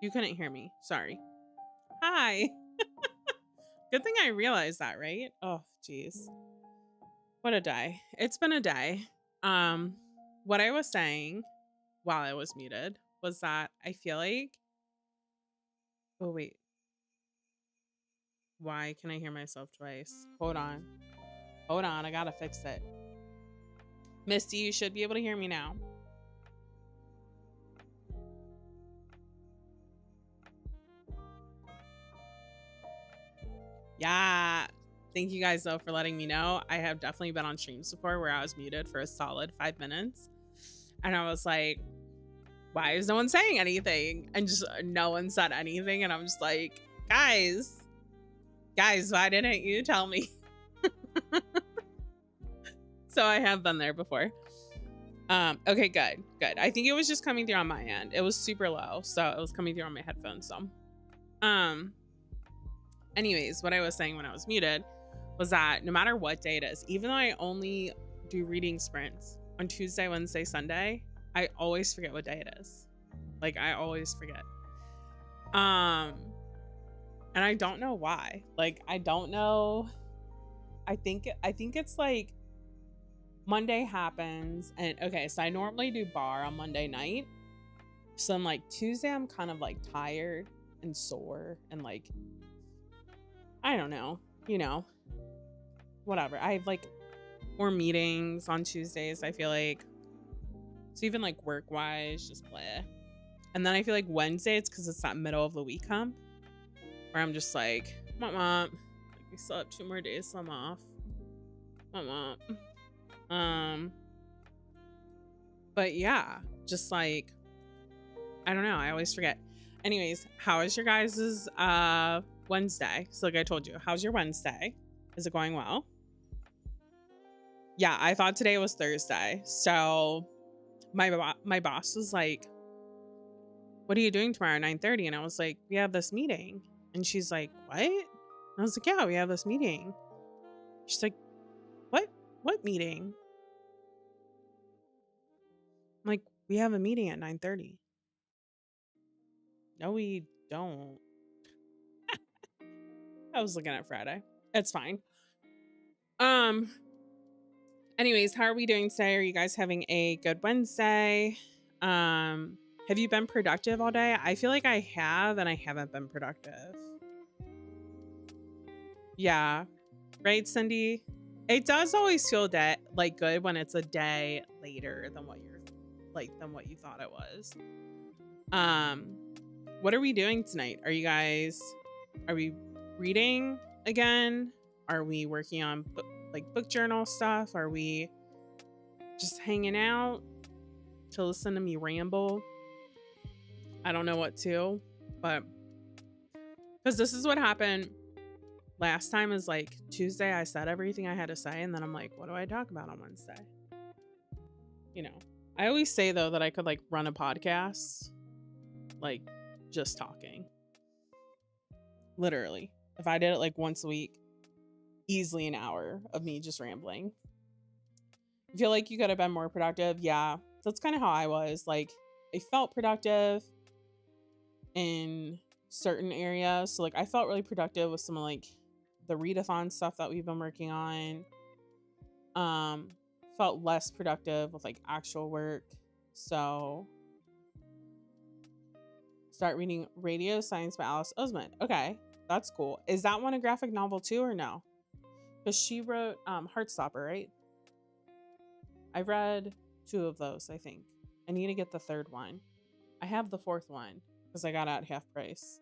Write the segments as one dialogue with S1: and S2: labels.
S1: You couldn't hear me. Sorry. Hi. Good thing I realized that, right? Oh, jeez. What a day. It's been a day. Um, what I was saying while I was muted was that I feel like, oh, wait. Why can I hear myself twice? Hold on. Hold on. I gotta fix it. Misty, you should be able to hear me now. Yeah. Thank you guys though for letting me know. I have definitely been on streams before where I was muted for a solid 5 minutes. And I was like, why is no one saying anything? And just no one said anything. And I'm just like, guys, why didn't you tell me? So I have been there before. Okay, good. I think it was just coming through on my end. It was super low, so it was coming through on my headphones. So, anyways, what I was saying when I was muted was that no matter what day it is, even though I only do reading sprints on Tuesday, Wednesday, Sunday, I always forget what day it is. Like I always forget. And I don't know why. Like I don't know. I think it's like Monday happens and okay, so I normally do bar on Monday night. So I'm like Tuesday I'm kind of like tired and sore and like I don't know, whatever. I have like more meetings on Tuesdays, I feel like. So even like work wise, just bleh. And then I feel like Wednesday it's because it's that middle of the week hump where I'm just like, like we still have 2 more days, so I'm off. But yeah, just like I don't know, I always forget. Anyways, how is your guys's Wednesday? So like I told you, how's your Wednesday? Is it going well? Yeah, I thought today was Thursday. So my boss was like, what are you doing tomorrow at 9:30? And I was like, we have this meeting. And she's like, what? And I was like, yeah, we have this meeting. She's like, what meeting? I'm like, we have a meeting at 9:30. No, we don't. I was looking at Friday. It's fine. Anyways, how are we doing today? Are you guys having a good Wednesday? Have you been productive all day? I feel like I have, and I haven't been productive. Yeah. Right, Cindy? It does always feel like good when it's a day later than what you thought it was. What are we doing tonight? Are we reading again? Are we working on book journal stuff? Are we just hanging out to listen to me ramble? I don't know what to, but because this is what happened last time is like Tuesday I said everything I had to say and then I'm like, what do I talk about on Wednesday? I always say though that I could like run a podcast like just talking. Literally. If I did it like once a week, easily an hour of me just rambling. I feel like you could have been more productive. Yeah. That's kind of how I was. Like I felt productive in certain areas. So like I felt really productive with some of like the readathon stuff that we've been working on. Felt less productive with like actual work. So start reading Radio Science by Alice Oseman. Okay, that's cool. Is that one a graphic novel too or no? Because she wrote Heartstopper, right? I read 2 of those, I think. I need to get the 3rd one. I have the 4th one because I got it at half price.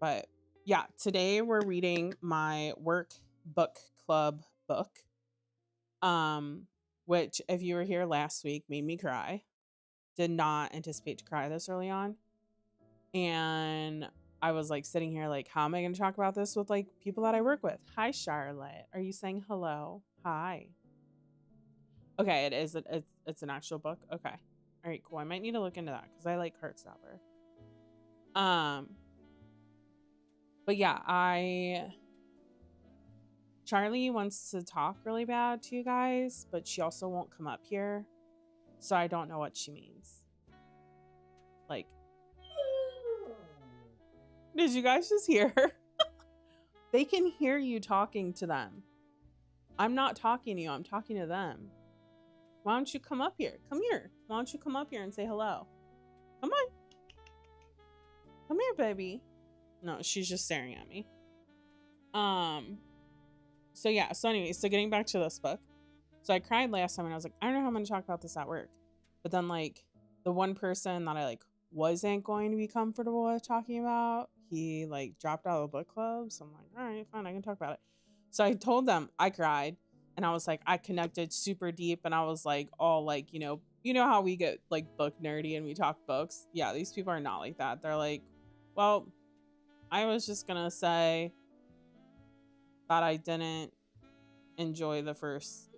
S1: But yeah, today we're reading my work book club book. Which if you were here last week made me cry. Did not anticipate to cry this early on. And I was like sitting here like, how am I going to talk about this with like people that I work with? Hi, Charlotte. Are you saying hello? Hi. Okay, it's an actual book. Okay. All right, cool. I might need to look into that because I like Heartstopper. But yeah, Charlie wants to talk really bad to you guys, but she also won't come up here. So I don't know what she means. Like, Did you guys just hear her? They can hear you talking to them. I'm not talking to you, I'm talking to them. Why don't you come up here? Come here. Why don't you come up here and say hello? Come on. Come here, baby. No, she's just staring at me. So yeah, so anyway, so getting back to this book. So I cried last time and I was like, I don't know how I'm gonna talk about this at work. But then like the one person that I like wasn't going to be comfortable with talking about, he like dropped out of the book club. So I'm like, all right, fine, I can talk about it. So I told them I cried and I was like, I connected super deep and I was like all like, you know how we get like book nerdy and we talk books. Yeah, these people are not like that. They're like, well, I was just gonna say that I didn't enjoy the first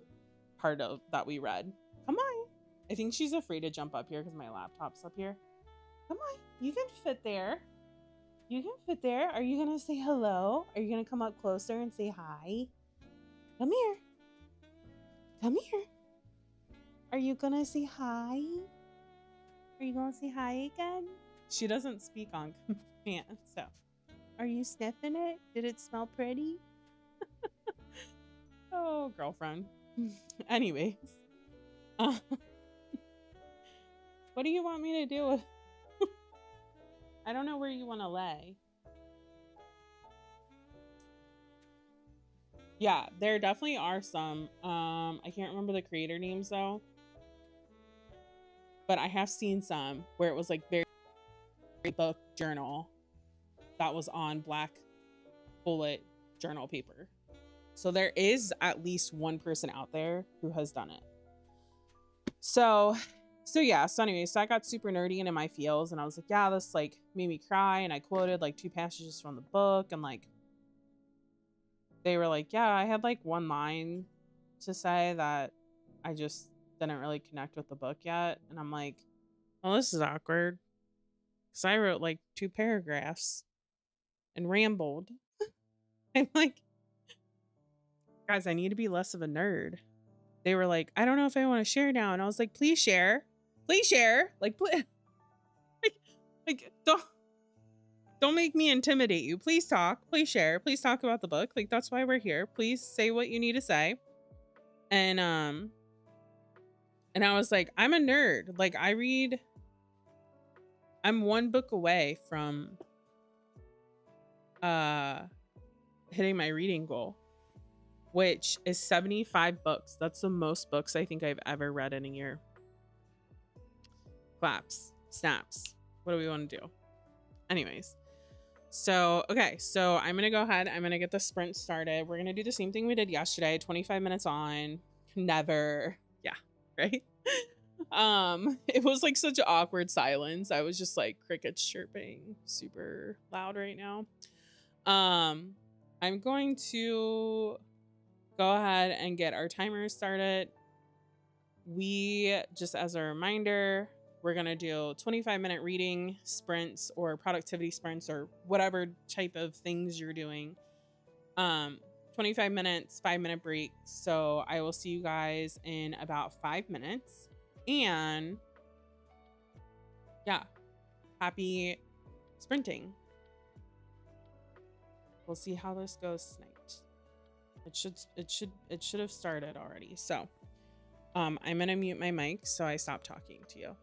S1: part of that we read. Come on. I think she's afraid to jump up here because my laptop's up here. Come on. You can fit there. You can fit there. Are you going to say hello? Are you going to come up closer and say hi? Come here. Come here. Are you going to say hi? Are you going to say hi again? She doesn't speak on command, so. Are you sniffing it? Did it smell pretty? Oh, girlfriend. Anyways. What do you want me to do with... I don't know where you want to lay. Yeah, there definitely are some. I can't remember the creator names though. But I have seen some where it was like very book journal that was on black bullet journal paper. So there is at least one person out there who has done it. So yeah, so anyway, so I got super nerdy and in my feels and I was like, yeah, this like made me cry, and I quoted like 2 passages from the book and like they were like, yeah, I had like one line to say that I just didn't really connect with the book yet. And I'm like, well, this is awkward because I wrote like 2 paragraphs and rambled. I'm like, guys, I need to be less of a nerd. They were like, I don't know if I want to share now. And I was like, please share. Please share. Like, please. Like don't make me intimidate you. Please talk. Please share. Please talk about the book. Like, that's why we're here. Please say what you need to say. And I was like, I'm a nerd. Like, I'm 1 book away from hitting my reading goal, which is 75 books. That's the most books I think I've ever read in a year. Claps, snaps. What do we want to do? Anyways, so okay, so I'm gonna go ahead. I'm gonna get the sprint started. We're gonna do the same thing we did yesterday. 25 minutes on. Never. Yeah, right. It was like such an awkward silence. I was just like crickets chirping super loud right now. I'm going to go ahead and get our timer started. We, just as a reminder, we're going to do 25-minute reading sprints or productivity sprints or whatever type of things you're doing. 25 minutes, 5-minute break. So I will see you guys in about 5 minutes. And yeah, happy sprinting. We'll see how this goes tonight. It should have started already. So I'm gonna mute my mic so I stop talking to you.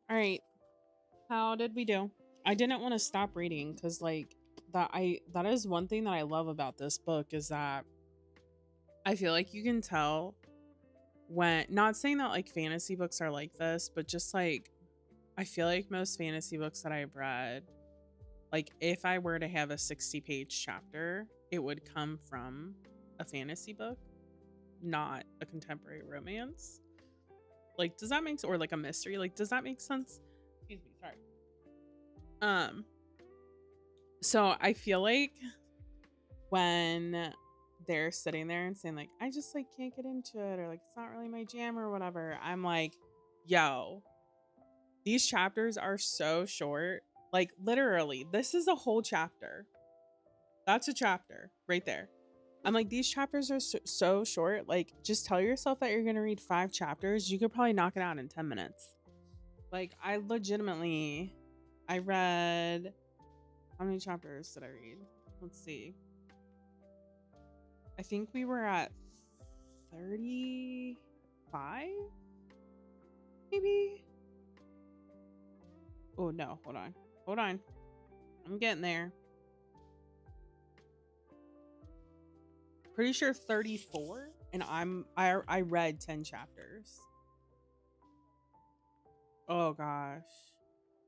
S1: All right. How did we do? I didn't want to stop reading because like that is one thing that I love about this book is that I feel like you can tell when, not saying that like fantasy books are like this, but just like I feel like most fantasy books that I've read, like if I were to have a 60-page chapter, it would come from a fantasy book, not a contemporary romance. Like, does that make sense? Or like a mystery? Like, does that make sense? Excuse me, sorry. Um, so I feel like when they're sitting there and saying like, I just like can't get into it, or like it's not really my jam or whatever, I'm like, yo, these chapters are so short. Like literally, this is a whole chapter. That's a chapter right there. I'm like, these chapters are so short. Like, just tell yourself that you're gonna read 5 chapters. You could probably knock it out in 10 minutes. Like, I legitimately, I read, how many chapters did I read? Let's see. I think we were at 35, maybe. Oh no, hold on. I'm getting there. Pretty sure 34, and I read 10 chapters. Oh gosh.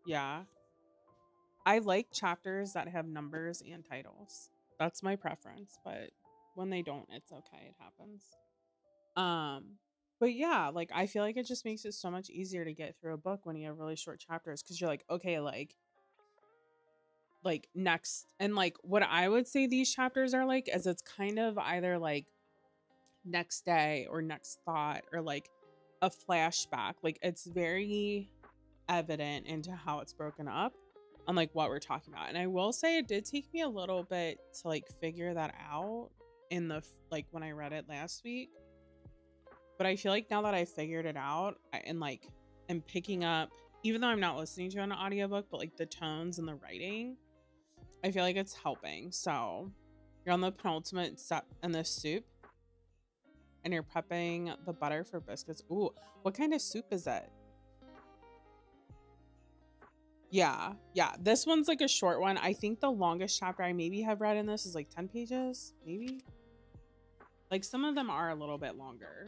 S1: Yeah. I like chapters that have numbers and titles. That's my preference, but when they don't, it's okay. It happens. Um, but yeah, like I feel like it just makes it so much easier to get through a book when you have really short chapters because you're like, okay, like next, and like what I would say these chapters are like is it's kind of either like next day or next thought or like a flashback. Like it's very evident into how it's broken up on like what we're talking about. And I will say it did take me a little bit to like figure that out in the like when I read it last week. But I feel like now that I figured it out and like I'm picking up, even though I'm not listening to an audiobook, but like the tones and the writing, I feel like it's helping. So you're on the penultimate step in this soup and you're prepping the butter for biscuits. Ooh, what kind of soup is it? Yeah. This one's like a short one. I think the longest chapter I maybe have read in this is like 10 pages, maybe. Like some of them are a little bit longer.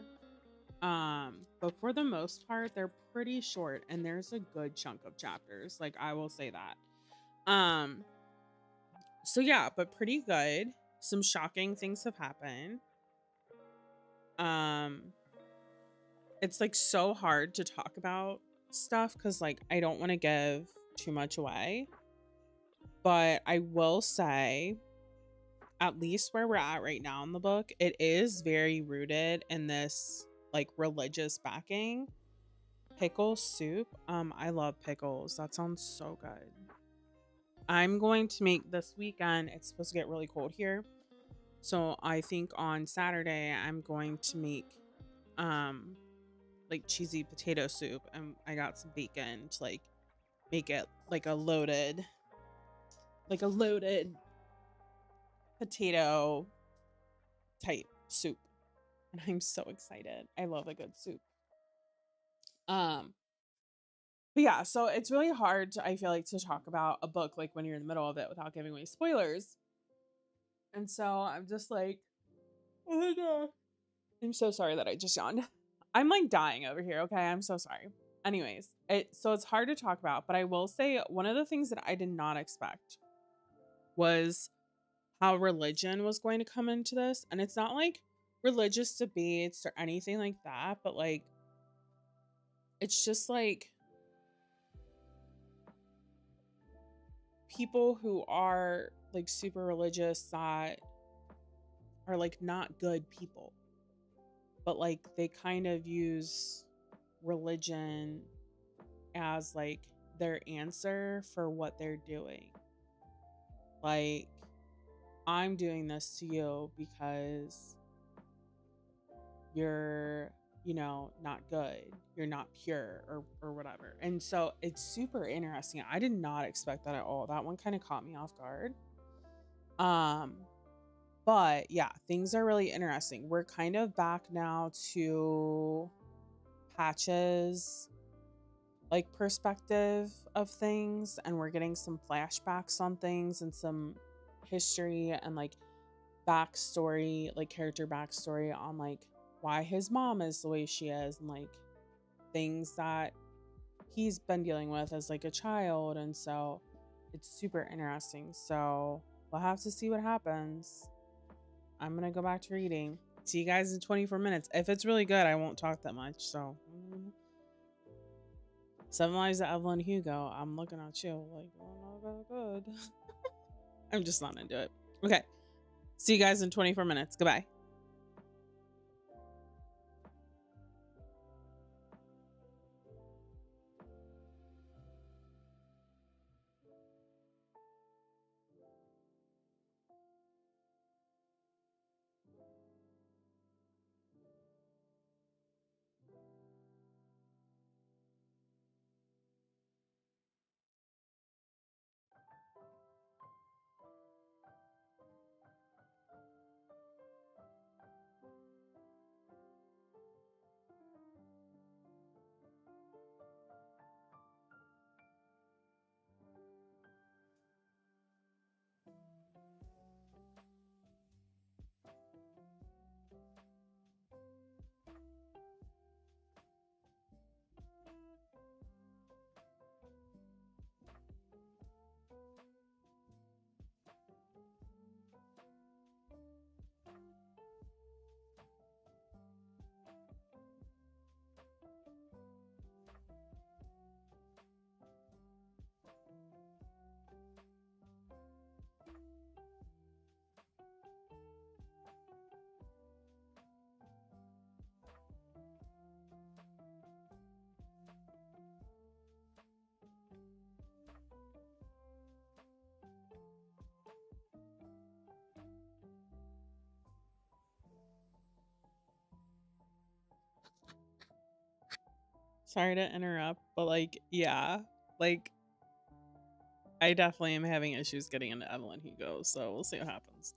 S1: But for the most part, they're pretty short and there's a good chunk of chapters. Like I will say that. So yeah, but pretty good. Some shocking things have happened. Um, it's like so hard to talk about stuff because like I don't want to give too much away. But I will say, at least where we're at right now in the book, it is very rooted in this like religious backing. Pickle soup. I love pickles. That sounds so good. I'm going to make this weekend. It's supposed to get really cold here. So I think on Saturday I'm going to make um like cheesy potato soup, and I got some bacon to like make it like a loaded potato type soup. And I'm so excited. I love a good soup. Um but yeah, so it's really hard to, I feel like, to talk about a book like when you're in the middle of it without giving away spoilers. And so I'm just like, oh my god. I'm so sorry that I just yawned. I'm like dying over here, okay? I'm so sorry. Anyways, it's hard to talk about, but I will say one of the things that I did not expect was how religion was going to come into this. And it's not like religious debates or anything like that, but like it's just like people who are like super religious that are like not good people, but like they kind of use religion as like their answer for what they're doing. Like, I'm doing this to you because you're, not good. You're not pure or whatever. And so it's super interesting. I did not expect that at all. That one kind of caught me off guard. But yeah, things are really interesting. We're kind of back now to Patch's like perspective of things, and we're getting some flashbacks on things and some history and like backstory, like character backstory on like why his mom is the way she is, and like things that he's been dealing with as like a child. And so it's super interesting. So we'll have to see what happens. I'm gonna go back to reading. See you guys in 24 minutes. If it's really good, I won't talk that much. So, Seven Lives of Evelyn Hugo. I'm looking at you like, oh, not good. I'm just not into it. Okay. See you guys in 24 minutes. Goodbye. Sorry to interrupt, but like, yeah, like I definitely am having issues getting into Evelyn Hugo, so we'll see what happens.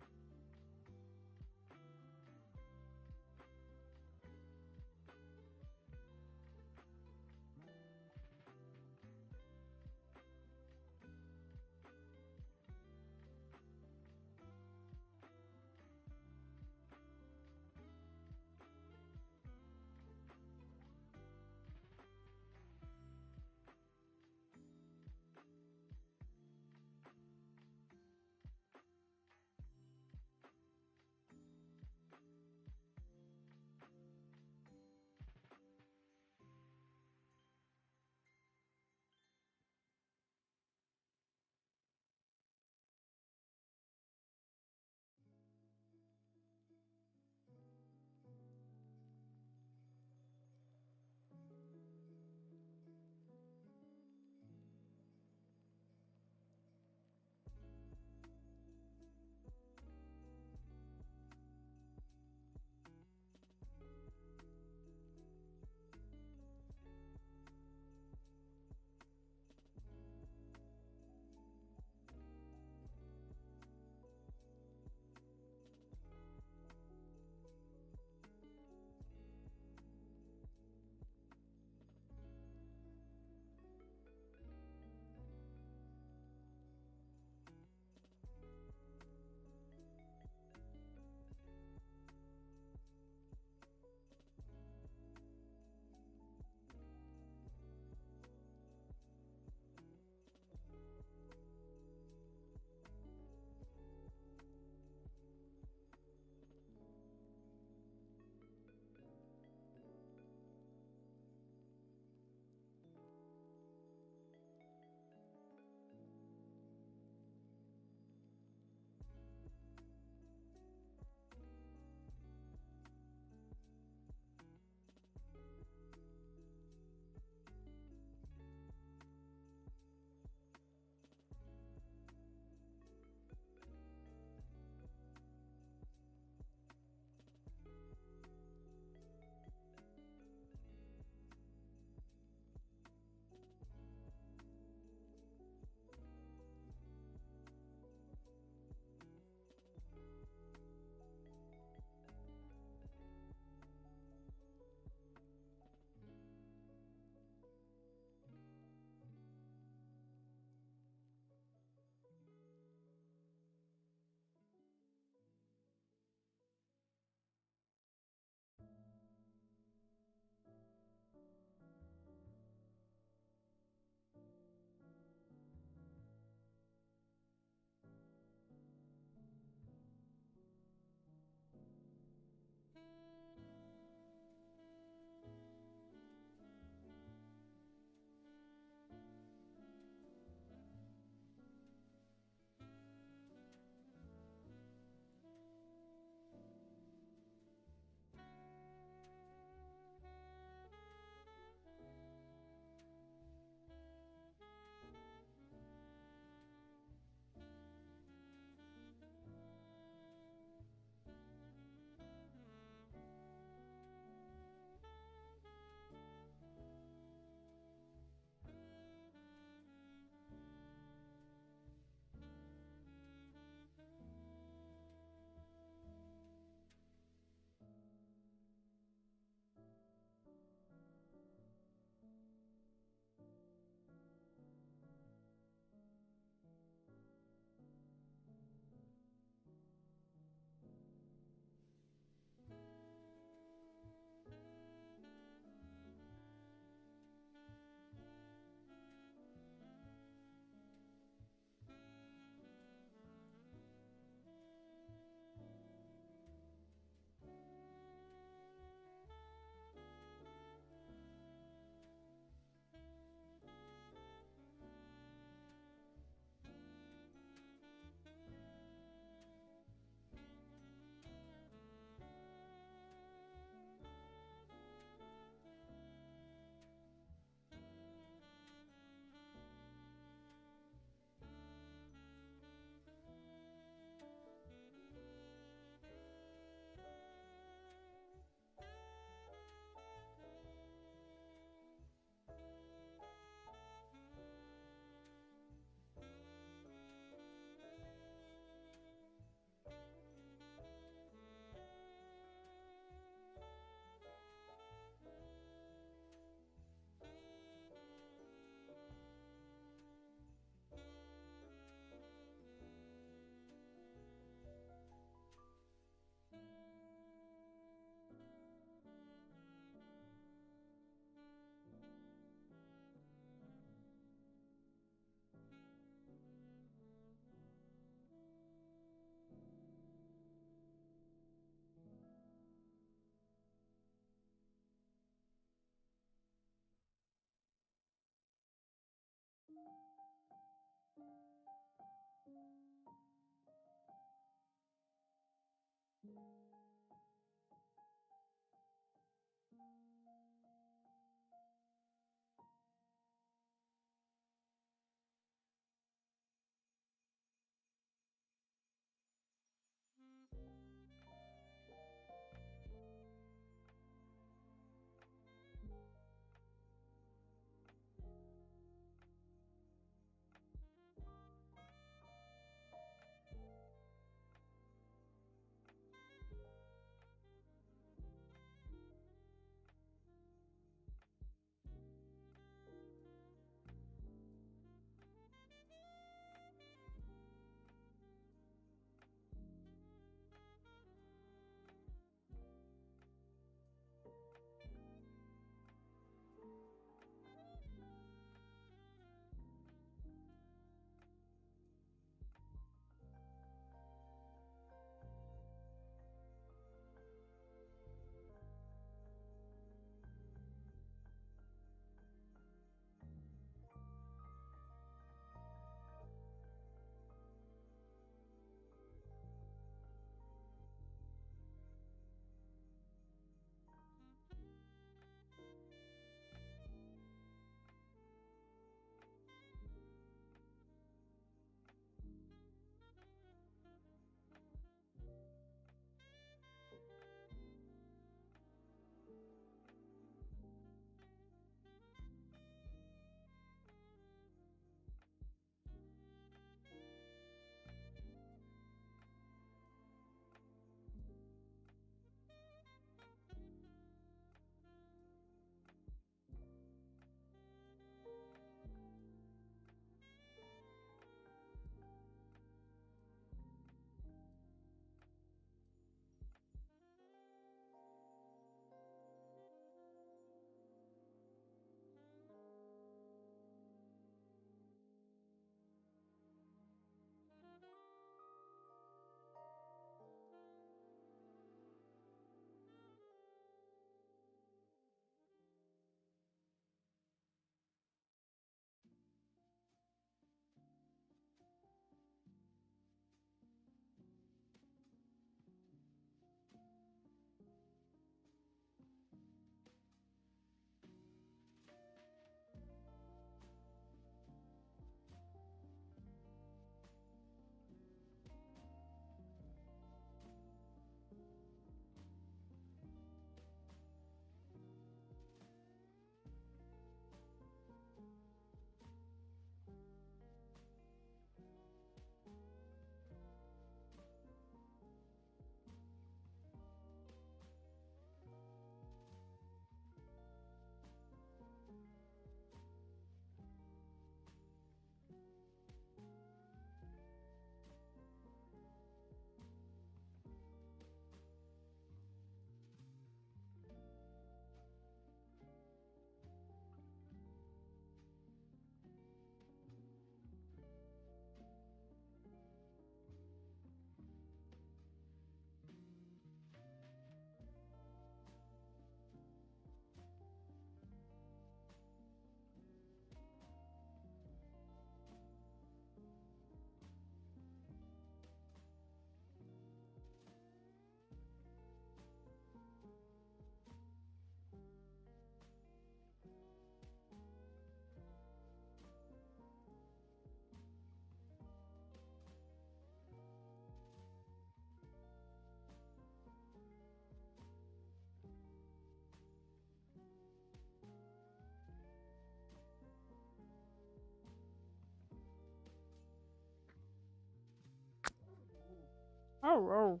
S1: Oh.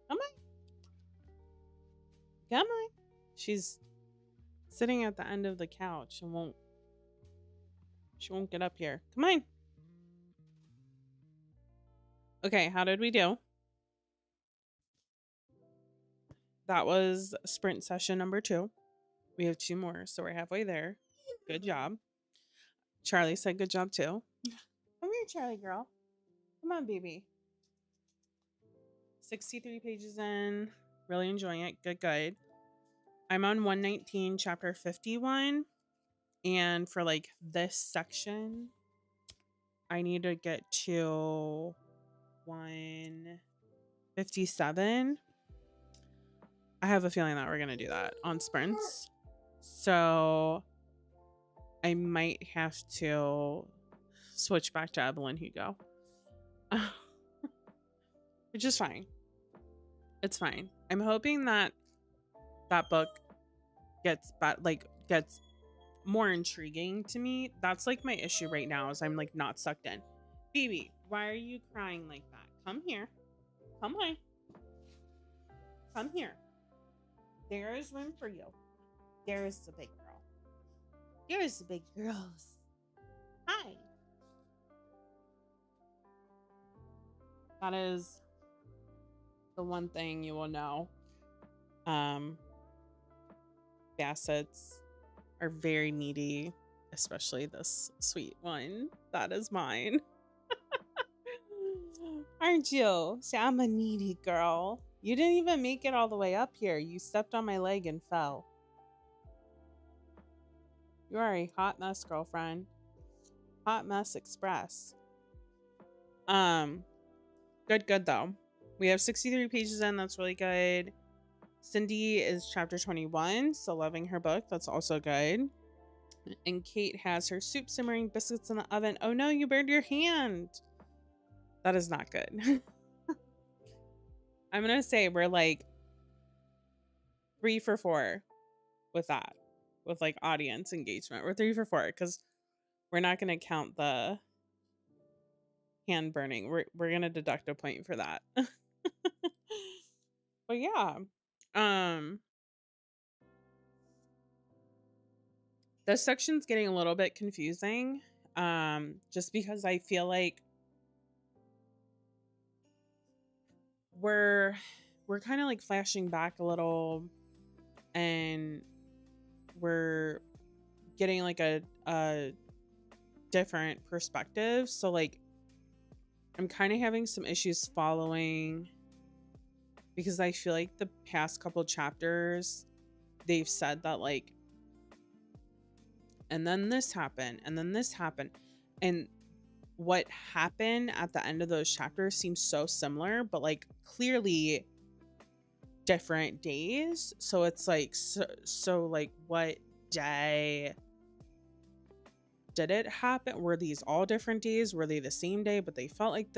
S1: Come on. Come on. She's sitting at the end of the couch and she won't get up here. Come on. Okay, how did we do? That was sprint session number 2. We have 2 more, so we're halfway there. Good job. Charlie said good job too. Come here, Charlie girl. Come on, baby. 63 pages in. Really enjoying it. Good. I'm on 119, chapter 51. And for like this section, I need to get to 157. I have a feeling that we're going to do that on sprints. So I might have to switch back to Evelyn Hugo. Which is fine. It's fine. I'm hoping that that book gets more intriguing to me. That's like my issue right now, is I'm like not sucked in. Phoebe, why are you crying like that? Come here. Come on. Come here. There is room for you. There is the big girl. There's the big girls. Hi. That is the one thing you will know. Bassets are very needy, especially this sweet one. That is mine. Aren't you? See, I'm a needy girl. You didn't even make it all the way up here. You stepped on my leg and fell. You are a hot mess, girlfriend. Hot mess express. Good though. We have 63 pages in. That's really good. Cindy is chapter 21, so loving her book. That's also good. And Kate has her soup simmering, biscuits in the oven. Oh no, you burned your hand. That is not good. I'm gonna say we're like 3 for 4 with that, with like audience engagement. We're 3 for 4 because we're not gonna count the hand burning. We're gonna deduct a point for that. But yeah, this section's getting a little bit confusing, just because I feel like we're kind of like flashing back a little, and we're getting like a different perspective. So like I'm kind of having some issues following, because I feel like the past couple chapters they've said that like, and then this happened, and then this happened, and what happened at the end of those chapters seems so similar, but like clearly different days. So it's like, so like what day did it happen? Were these all different days? Were they the same day but they felt like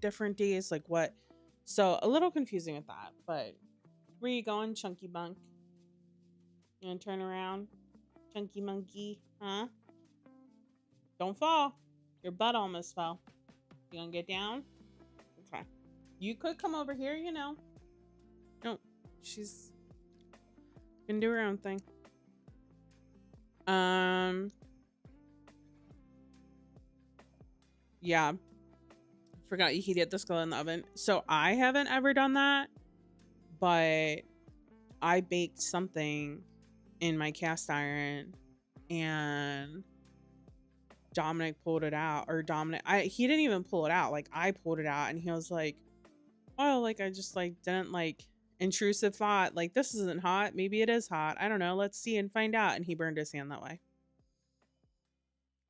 S1: different days? Like what? So a little confusing with that. But where you going, chunky bunk? You gonna turn around, chunky monkey? Huh? Don't fall. Your butt almost fell. You gonna get down? Okay. You could come over here, you know. No, she's gonna do her own thing. Yeah. Forgot you could get this girl in the oven. So I haven't ever done that, but I baked something in my cast iron and Dominic pulled it out, or he didn't even pull it out. Like I pulled it out and he was like, oh, like I just like didn't like intrusive thought, like this isn't hot. Maybe it is hot. I don't know. Let's see and find out. And he burned his hand that way.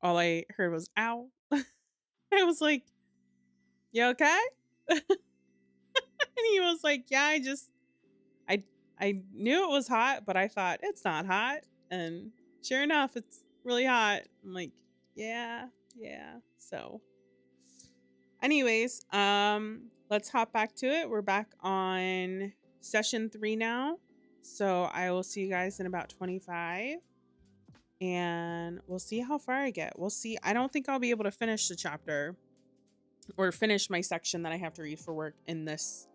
S1: All I heard was ow. I was like, you okay? And he was like, yeah, I knew it was hot, but I thought it's not hot. And sure enough, it's really hot. I'm like, yeah. So anyways, let's hop back to it. We're back on session 3 now. So I will see you guys in about 25. And we'll see how far I get. We'll see. I don't think I'll be able to finish the chapter or finish my section that I have to read for work in this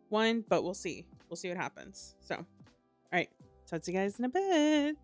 S1: one, but we'll see. We'll see what happens. So, all right. Talk to you guys in a bit.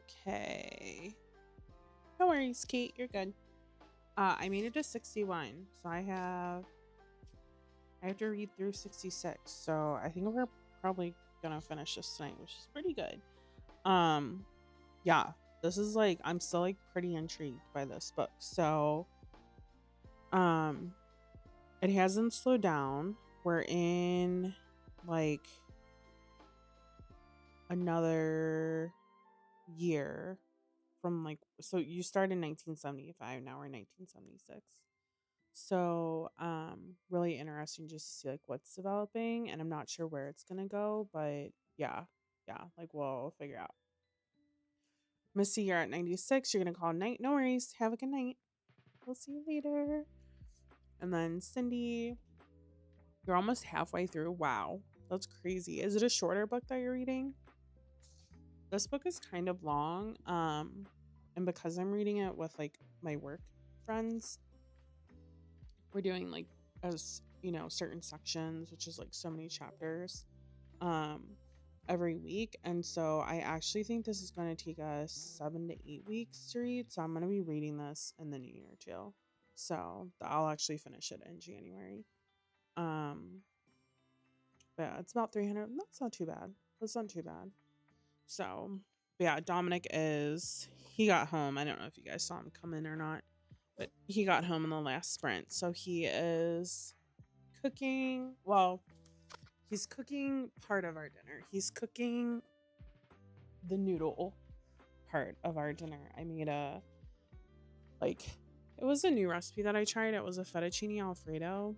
S1: Okay. No worries, Kate. You're good. I made it to 61, so I have to read through 66. So I think we're probably gonna finish this tonight, which is pretty good. Yeah, this is like I'm still like pretty intrigued by this book. So um it hasn't slowed down. We're in like another year from like, so you start in 1975, now we're in 1976. So really interesting just to see like what's developing, and I'm not sure where it's gonna go, but yeah, like we'll figure out. Missy, you're at 96, you're gonna call night. No worries, have a good night, we'll see you later. And then Cindy, you're almost halfway through. Wow, that's crazy. Is it a shorter book that you're reading? This book is kind of long, and because I'm reading it with like my work friends, we're doing like as you know certain sections, which is like so many chapters um every week, and so I actually think this is going to take us 7 to 8 weeks to read, so I'm going to be reading this in the new year too, so I'll actually finish it in January. um but yeah, it's about 300. That's not too bad. That's not too bad. So but yeah, Dominic is, he got home. I don't know if you guys saw him come in or not, but he got home in the last sprint, so he is cooking. Well, he's cooking part of our dinner. He's cooking the noodle part of our dinner. I made a, like, it was a new recipe that I tried. It was a fettuccine alfredo,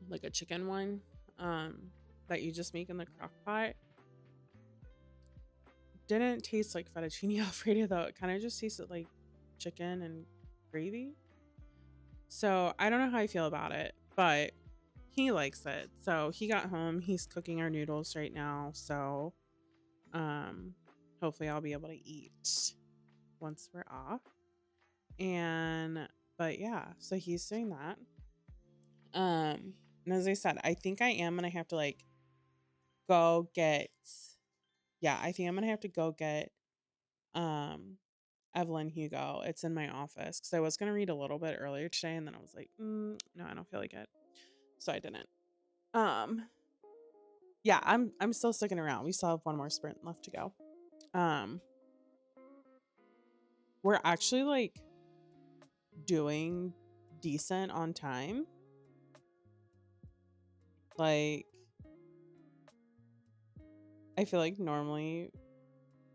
S1: like a chicken one, that you just make in the crock pot. Didn't taste like fettuccine alfredo though. It kind of just tasted like chicken and gravy. So I don't know how I feel about it, but he likes it. So he got home. He's cooking our noodles right now. So hopefully I'll be able to eat once we're off. And but yeah, so he's doing that. And as I said, I think I am gonna have to like go get, yeah, I think I'm gonna have to go get um Evelyn Hugo. It's in my office because I was gonna read a little bit earlier today, and then I was like, no, I don't feel like it, so I didn't. Um, yeah, I'm still sticking around. We still have one more sprint left to go. Um, we're actually like doing decent on time. Like, I feel like normally,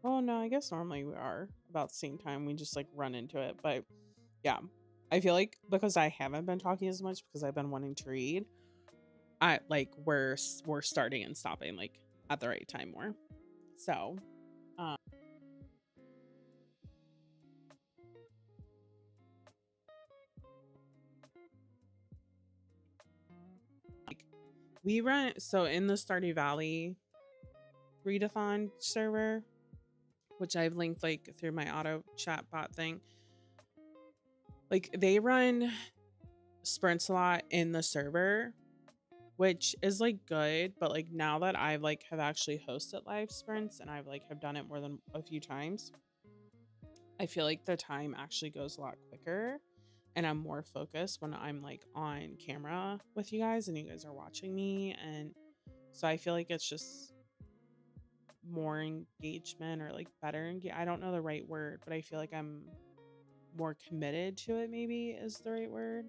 S1: well, no, I guess normally we are about the same time. We just like run into it, but yeah, I feel like because I haven't been talking as much because I've been wanting to read, I like we're starting and stopping like at the right time more. So, um, like we run, so in the Stardew Valley readathon server, which I've linked like through my auto chat bot thing. Like they run sprints a lot in the server, which is like good, but like now that I've like have actually hosted live sprints and I've like have done it more than a few times, I feel like the time actually goes a lot quicker and I'm more focused when I'm like on camera with you guys and you guys are watching me, and so I feel like it's just more engagement or like better I don't know the right word, but I feel like I'm more committed to it, maybe is the right word.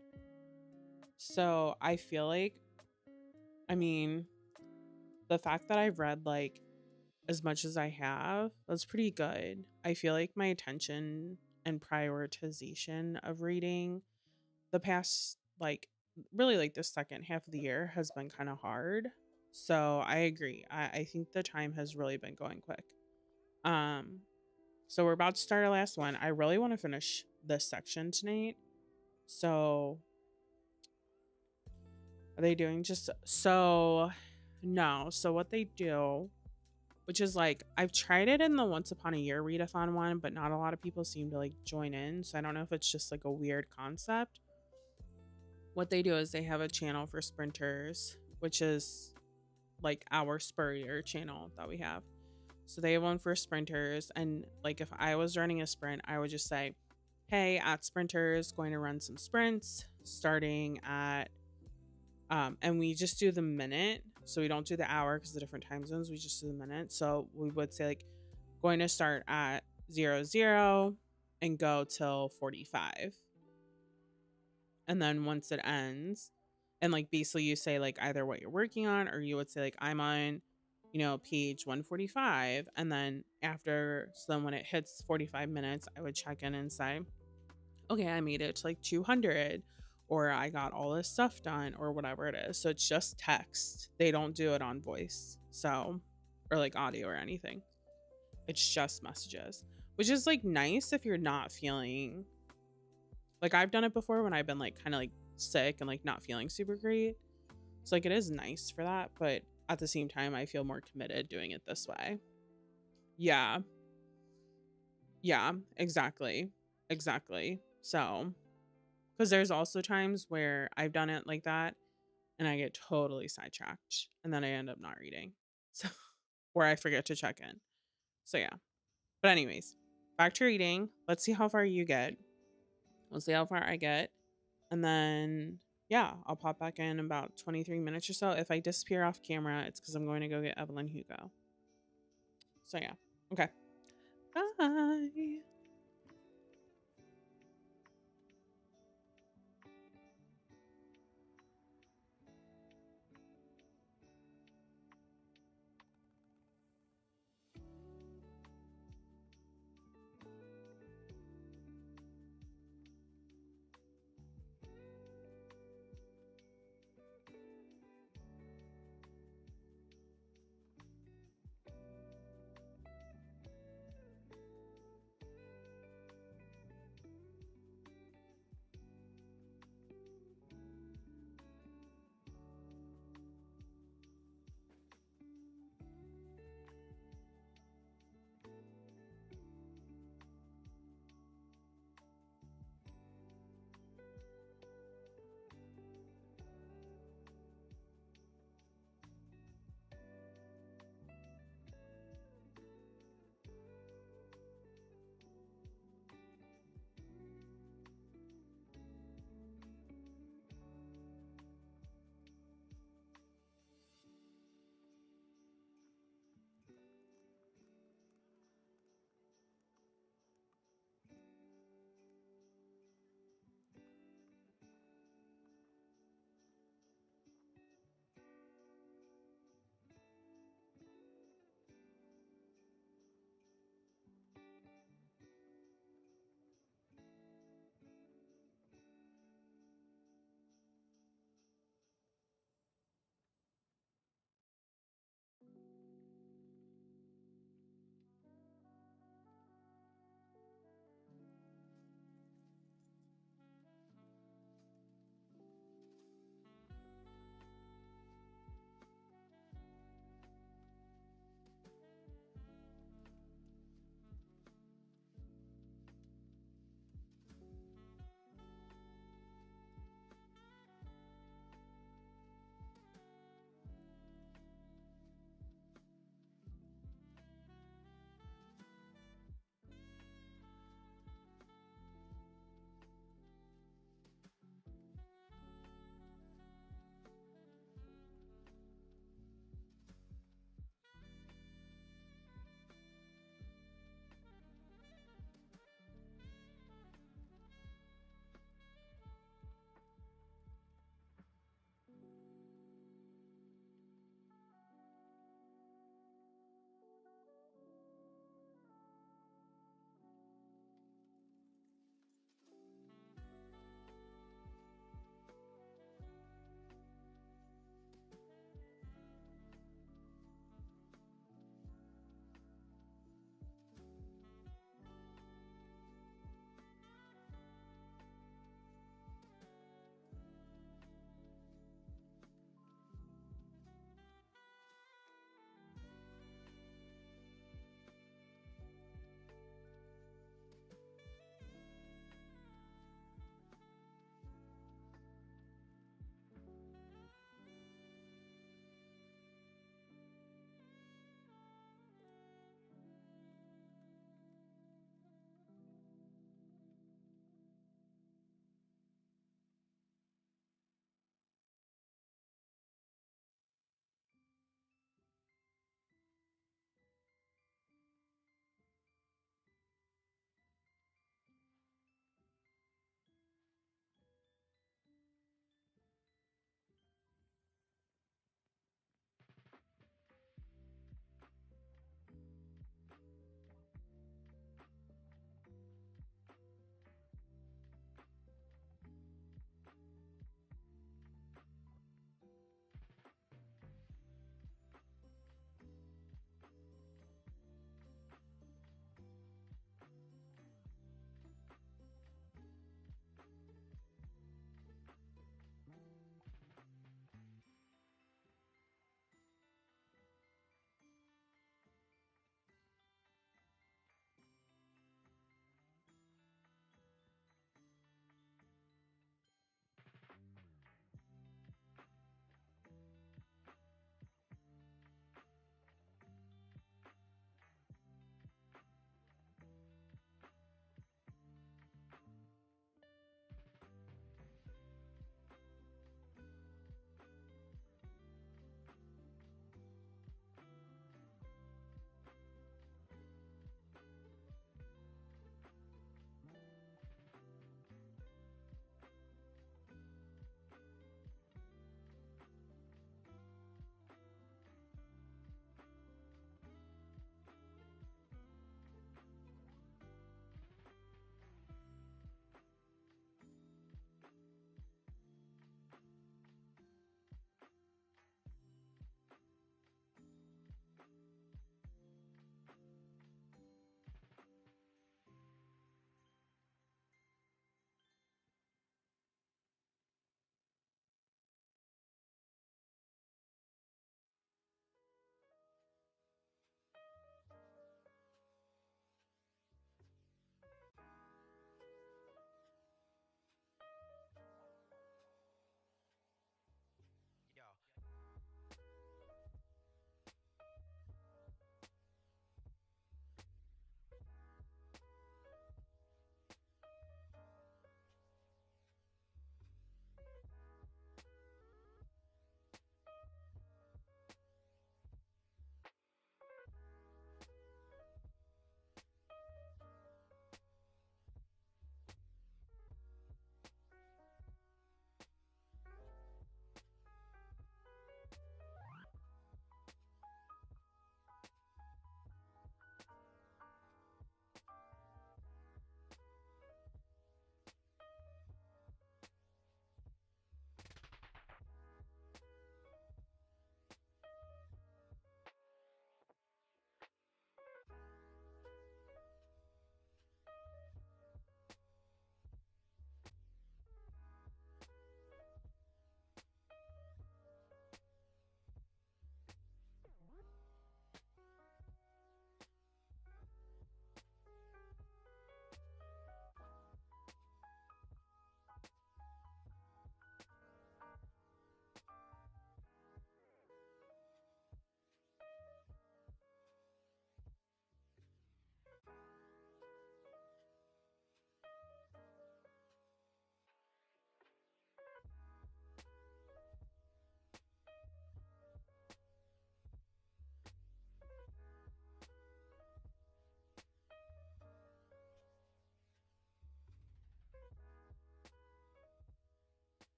S1: So I feel like, I mean, the fact that I've read like as much as I have, that's pretty good. I feel like my attention and prioritization of reading the past, like, really like the second half of the year has been kind of hard. So I agree. I think the time has really been going quick. Um, so we're about to start our last one. I really want to finish this section tonight. So are they doing just so? No. So what they do, which is like I've tried it in the Once Upon a Year readathon one, but not a lot of people seem to like join in. So I don't know if it's just like a weird concept. What they do is they have a channel for sprinters, which is like our Spurrier channel that we have. So they have one for sprinters. And like if I was running a sprint, I would just say, hey, at sprinters, going to run some sprints starting at, and we just do the minute. So we don't do the hour because the different time zones, we just do the minute. So we would say, like, going to start at 00 and go till 45. And then once it ends, and like basically you say like either what you're working on, or you would say like I'm on, page 145. And then after, so then when it hits 45 minutes, I would check in and say, okay, I made it to like 200, or I got all this stuff done, or whatever it is. So it's just text. They don't do it on voice. So, or like audio or anything. It's just messages, which is like nice if you're not feeling like, I've done it before when I've been like kind of like sick and like not feeling super great. So like it is nice for that, but at the same time I feel more committed doing it this way. Yeah. Yeah, exactly. Exactly. So, cuz there's also times where I've done it like that and I get totally sidetracked and then I end up not reading. So, or I forget to check in. So yeah. But anyways, back to reading. Let's see how far you get. We'll see how far I get. And then, yeah, I'll pop back in about 23 minutes or so. If I disappear off camera, it's because I'm going to go get Evelyn Hugo. So, yeah. Okay. Bye.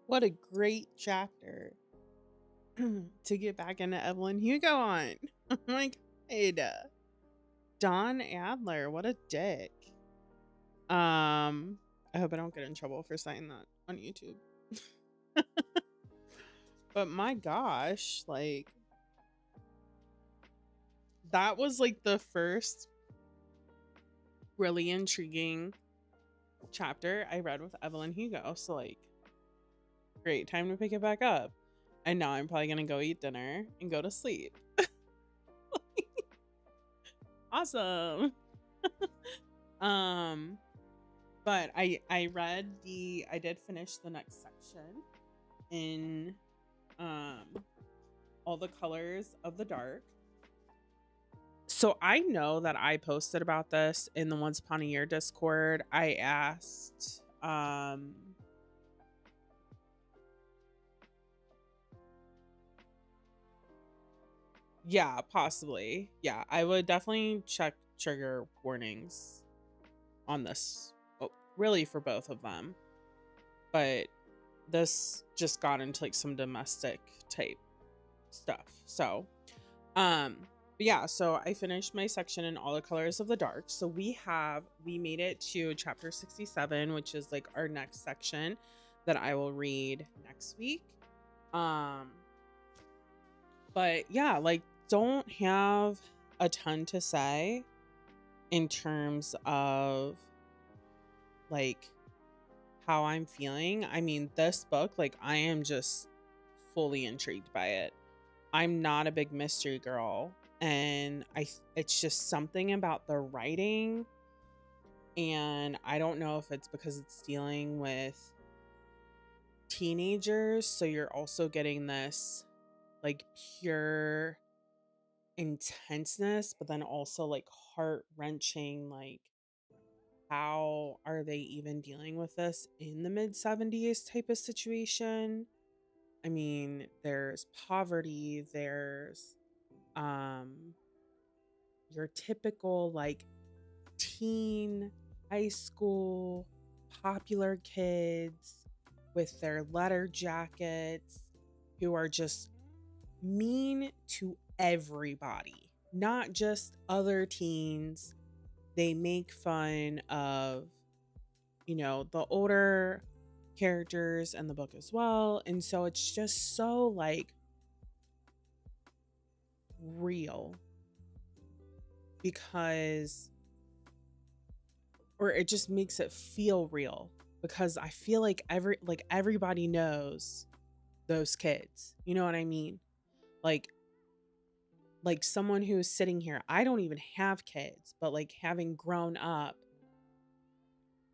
S1: What a great chapter to get back into Evelyn Hugo on. Oh my god. Don Adler, what a dick. I hope I don't get in trouble for saying that on YouTube. But my gosh, like that was like the first really intriguing chapter I read with Evelyn Hugo. So like great time to pick it back up. And now I'm probably gonna go eat dinner and go to sleep. Awesome. um but I did finish the next section in All the Colors of the Dark. So I know that I posted about this in the Once Upon a Year Discord. I asked yeah, possibly. Yeah, I would definitely check trigger warnings on this. Oh, really for both of them. But this just got into like some domestic type stuff. So, but yeah, so I finished my section in All the Colors of the Dark. So we made it to chapter 67, which is like our next section that I will read next week. But yeah, like don't have a ton to say in terms of like how I'm feeling. I mean, this book, like I am just fully intrigued by it. I'm not a big mystery girl, and it's just something about the writing, and I don't know if it's because it's dealing with teenagers, so you're also getting this like pure intenseness, but then also like heart-wrenching, like how are they even dealing with this in the mid 70s type of situation. I mean, there's poverty, there's um your typical like teen high school popular kids with their letter jackets who are just mean to everybody, not just other teens. They make fun of, the older characters in the book as well. And so it's just so like real because, or it just makes it feel real because I feel like everybody knows those kids. You know what I mean? Like someone who is sitting here, I don't even have kids, but like having grown up,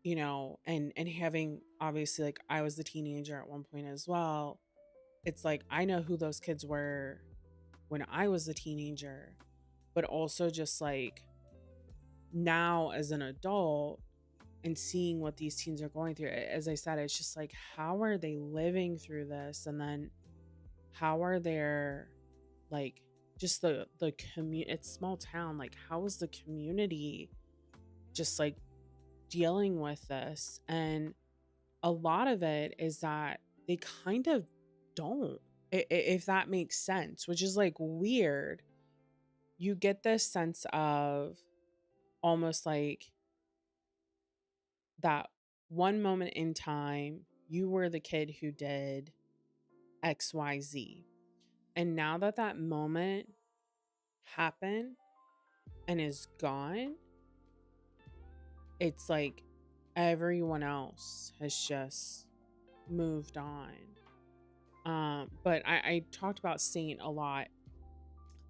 S1: and having obviously like I was the teenager at one point as well. It's like I know who those kids were when I was a teenager, but also just like now as an adult and seeing what these teens are going through. As I said, it's just like, how are they living through this? And then how are there like just the community, it's small town, like how is the community just like dealing with this? And a lot of it is that they kind of don't, if that makes sense, which is like weird. You get this sense of almost like that one moment in time, you were the kid who did XYZ. And now that that moment happened and is gone, it's like everyone else has just moved on. But I talked about Saint a lot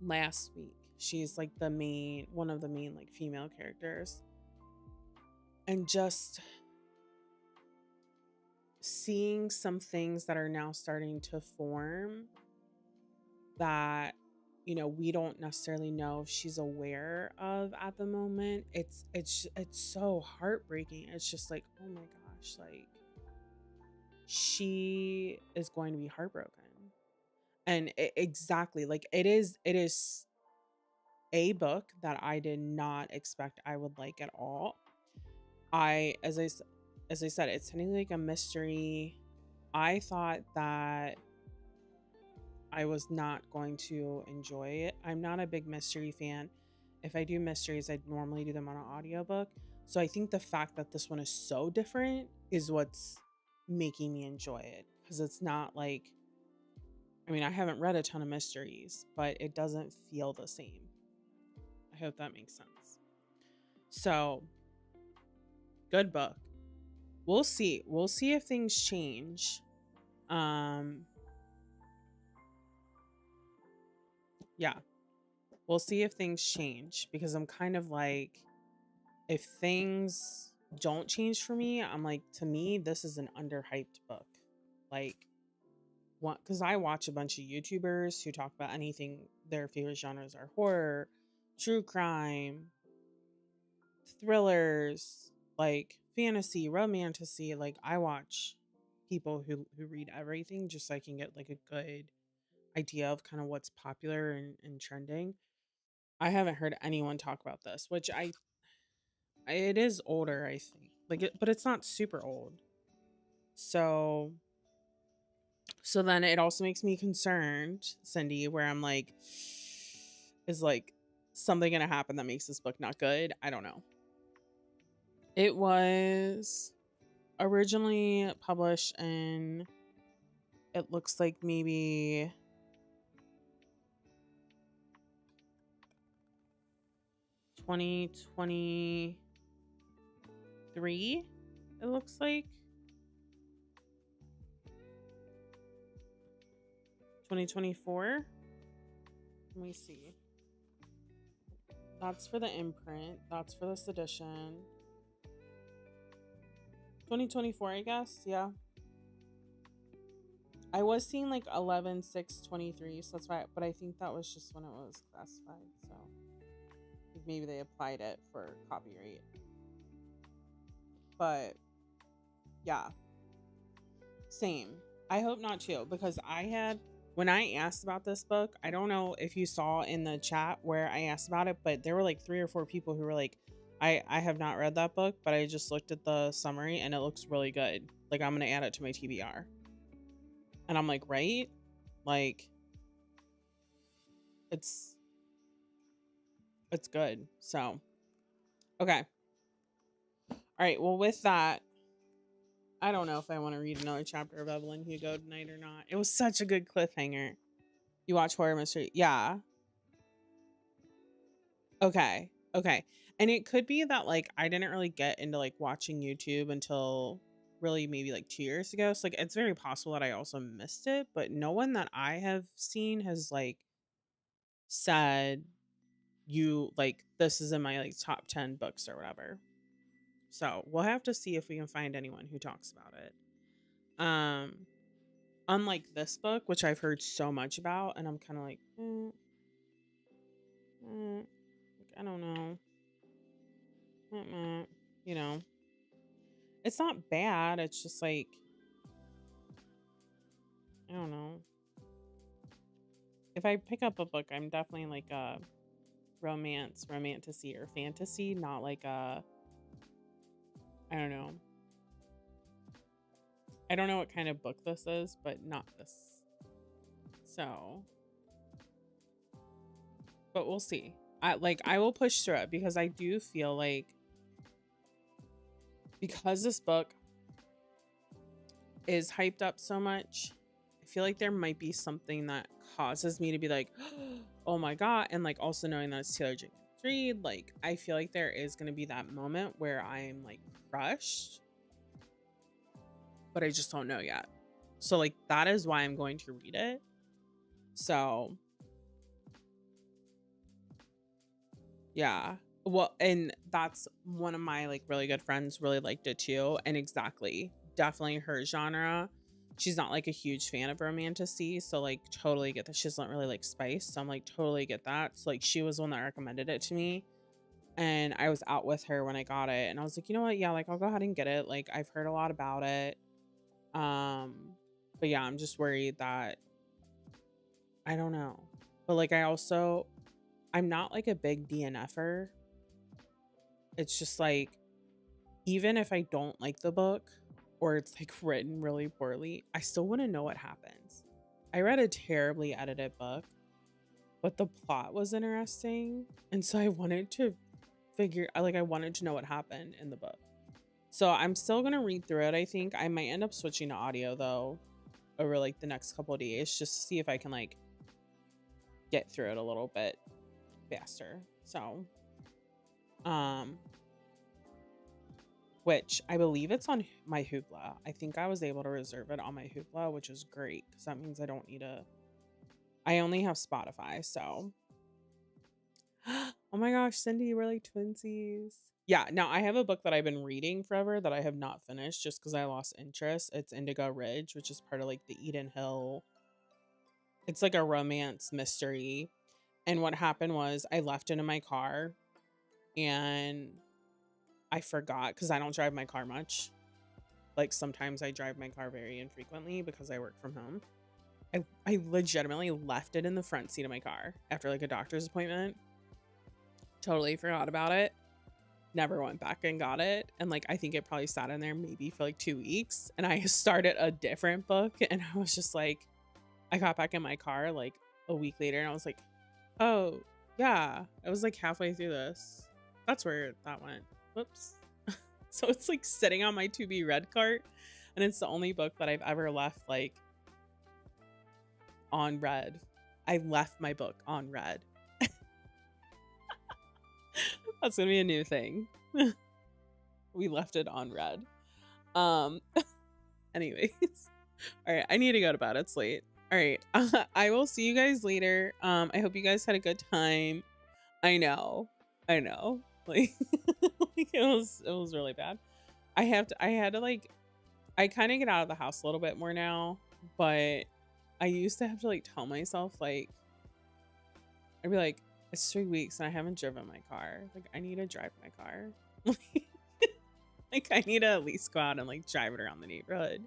S1: last week. She's like one of the main like female characters. And just seeing some things that are now starting to form that we don't necessarily know if she's aware of at the moment. It's so heartbreaking. It's just like, oh my gosh, like she is going to be heartbroken. And exactly, like it is a book that I did not expect I would like at all. As I said, it's something like a mystery I thought that I was not going to enjoy it. I'm not a big mystery fan. If I do mysteries, I'd normally do them on an audiobook. So I think the fact that this one is so different is what's making me enjoy it. Because it's not like, I mean, I haven't read a ton of mysteries, but it doesn't feel the same. I hope that makes sense. So, good book. We'll see. We'll see if things change. Um, yeah, we'll see if things change because I'm kind of like, if things don't change for me, I'm like, to me, this is an underhyped book. Like, what? Because I watch a bunch of YouTubers who talk about anything. Their favorite genres are horror, true crime, thrillers, like fantasy, romantasy. Like, I watch people who read everything just so I can get like a good idea of kind of what's popular and trending. I haven't heard anyone talk about this, which it is older, I think. Like it, but it's not super old. So then it also makes me concerned, Cindy, where I'm like, is like something gonna happen that makes this book not good? I don't know. It was originally published in, it looks like maybe 2023. It looks like 2024. Let me see. That's for the imprint. That's for this edition. 2024, I guess. Yeah. I was seeing like 11/6/23, so that's why, but I think that was just when it was classified. So I think maybe they applied it for copyright. But yeah, same. I hope not too, because I had, when I asked about this book, I don't know if you saw in the chat where I asked about it, but there were like 3 or 4 people who were like, I have not read that book, but I just looked at the summary and it looks really good. Like, I'm gonna add it to my TBR. And I'm like, right? Like, it's good. So, okay. All right. Well, with that, I don't know if I want to read another chapter of Evelyn Hugo tonight or not. It was such a good cliffhanger. You watch horror mystery? Yeah. Okay. Okay. And it could be that like I didn't really get into like watching YouTube until really maybe like 2 years ago. So like it's very possible that I also missed it, but no one that I have seen has like said you like this is in my like top 10 books or whatever. So we'll have to see if we can find anyone who talks about it. Unlike this book, which I've heard so much about, and I'm kind of like, like, I don't know. You know, it's not bad. It's just like, I don't know. If I pick up a book, I'm definitely like a romance, romantasy, or fantasy, not like a, I don't know. I don't know what kind of book this is, but not this. So, but we'll see. I will push through it because I do feel like because this book is hyped up so much, I feel like there might be something that causes me to be like, oh my god, and like also knowing that it's Taylor Jenkins Reid, like I feel like there is going to be that moment where I'm like crushed, but I just don't know yet. So like that is why I'm going to read it. So yeah. Well, and that's one of my like really good friends really liked it too. And exactly, definitely her genre. She's not like a huge fan of romantasy, so like totally get that. She doesn't really like spice, so I'm like totally get that. So like she was the one that recommended it to me, and I was out with her when I got it, and I was like, you know what, yeah, like I'll go ahead and get it. Like I've heard a lot about it, um, but yeah, I'm just worried that I don't know. But like I'm not like a big DNFer. It's just like even if I don't like the book, or it's like written really poorly, I still want to know what happens. I read a terribly edited book, but the plot was interesting. And so I wanted to I wanted to know what happened in the book. So I'm still going to read through it. I think I might end up switching to audio though over like the next couple of days just to see if I can like get through it a little bit faster. So, which I believe it's on my Hoopla. I think I was able to reserve it on my Hoopla, which is great because that means I only have Spotify. So, oh my gosh, Cindy, we're like twinsies. Yeah, now I have a book that I've been reading forever that I have not finished just because I lost interest. It's Indigo Ridge, which is part of like the Eden Hill. It's like a romance mystery. And what happened was I left it in my car and I forgot because I don't drive my car much. Like sometimes I drive my car very infrequently because I work from home. I legitimately left it in the front seat of my car after like a doctor's appointment. Totally forgot about it. Never went back and got it. And like I think it probably sat in there maybe for like 2 weeks. And I started a different book and I was just like, I got back in my car like a week later and I was like, oh yeah, I was like halfway through this. That's where that went. Whoops. So it's like sitting on my to be read cart and it's the only book that I've ever left like on read. I left my book on read. That's gonna be a new thing. We left it on read. Anyways. All right, I need to go to bed. It's late. All right. I will see you guys later. I hope you guys had a good time. I know. Like, like it was really bad. I had to like I kind of get out of the house a little bit more now, but I used to have to like tell myself like I'd be like, it's 3 weeks and I haven't driven my car. Like I need to drive my car. Like I need to at least go out and like drive it around the neighborhood.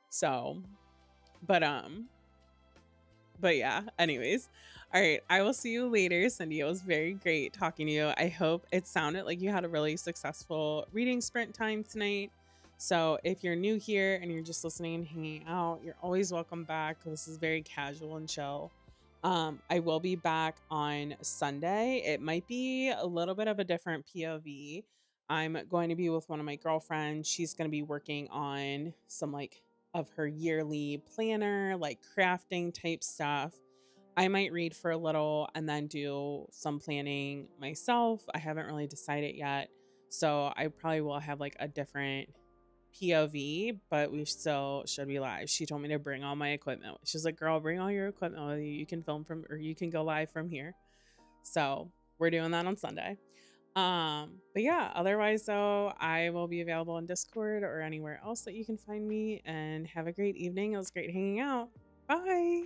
S1: So, but yeah, anyways. All right, I will see you later, Cindy. It was very great talking to you. I hope it sounded like you had a really successful reading sprint time tonight. So if you're new here and you're just listening and hanging out, you're always welcome back. This is very casual and chill. I will be back on Sunday. It might be a little bit of a different POV. I'm going to be with one of my girlfriends. She's going to be working on some like of her yearly planner, like crafting type stuff. I might read for a little and then do some planning myself. I haven't really decided yet. So I probably will have like a different POV, but we still should be live. She told me to bring all my equipment. She's like, girl, bring all your equipment with you. You can film from, or you can go live from here. So we're doing that on Sunday. But yeah, otherwise though, I will be available on Discord or anywhere else that you can find me, and have a great evening. It was great hanging out. Bye.